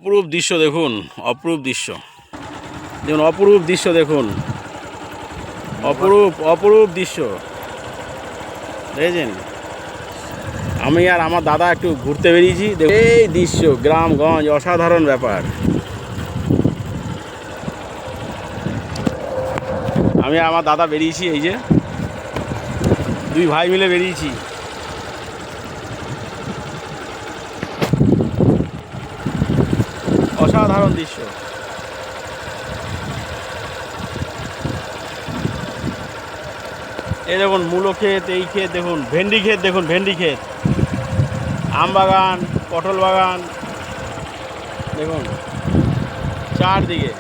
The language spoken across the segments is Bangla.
অপরূপ দৃশ্য দেখুন, অপরূপ দৃশ্য দেখুন, অপরূপ দৃশ্য দেখুন, অপরূপ অপরূপ দৃশ্য দেখেছেন। আমি আর আমার দাদা একটু ঘুরতে বেরিয়েছি, এই দৃশ্য গ্রামগঞ্জ অসাধারণ ব্যাপার। আমি আর আমার দাদা বেরিয়েছি, এই যে দুই ভাই মিলে বেরিয়েছি। অসাধারণ দৃশ্য। এই দেখুন মূলো ক্ষেত, এই ক্ষেত দেখুন, ভেন্ডি ক্ষেত দেখুন, ভেন্ডি ক্ষেত, আম বাগান, পটল বাগান দেখুন চারদিকে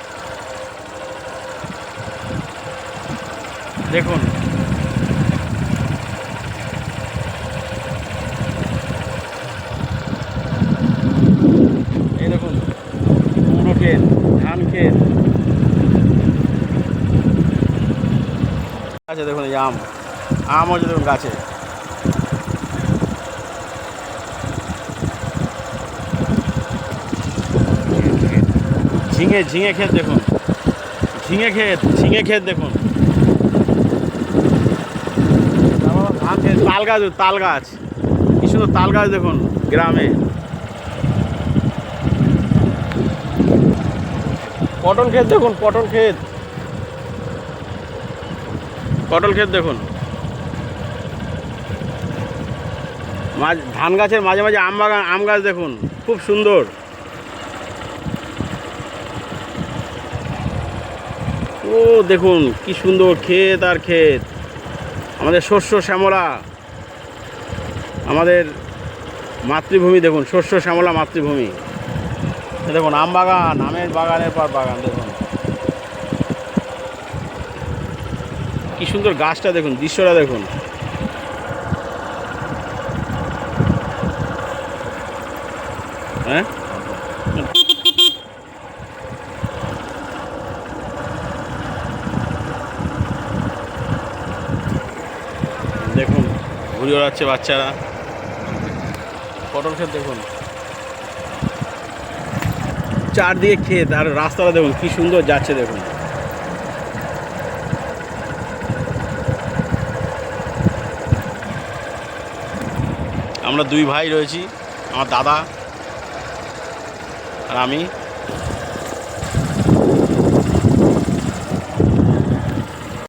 দেখুন। এই দেখুন মূলো ক্ষেত, ধান ক্ষেত আছে দেখুন, এই আম হচ্ছে দেখুন গাছে। ঝিঙে ক্ষেত দেখুন, ঝিঙে ক্ষেত দেখুন। ধান ক্ষেত, তাল গাছ, কি সুন্দর তাল গাছ দেখুন গ্রামে। পটল ক্ষেত দেখুন, পটল ক্ষেত দেখুন। ধান গাছের মাঝে মাঝে আম গাছ দেখুন, খুব সুন্দর। ও দেখুন কি সুন্দর ক্ষেত আর ক্ষেত, আমাদের শস্য শ্যামলা, আমাদের মাতৃভূমি দেখুন, শস্য শ্যামলা মাতৃভূমি। দেখুন আম বাগান, আমের বাগানের পর বাগান দেখুন, কি সুন্দর গাছটা দেখুন, দৃশ্যটা দেখুন। হ্যাঁ দেখুন ঘুরে বেড়াচ্ছে বাচ্চারা। পটল ক্ষেত দেখুন, চারদিকে ক্ষেত, আর রাস্তাটা দেখুন কি সুন্দর যাচ্ছে দেখুন। আমরা দুই ভাই রয়েছি, আমার দাদা আর আমি।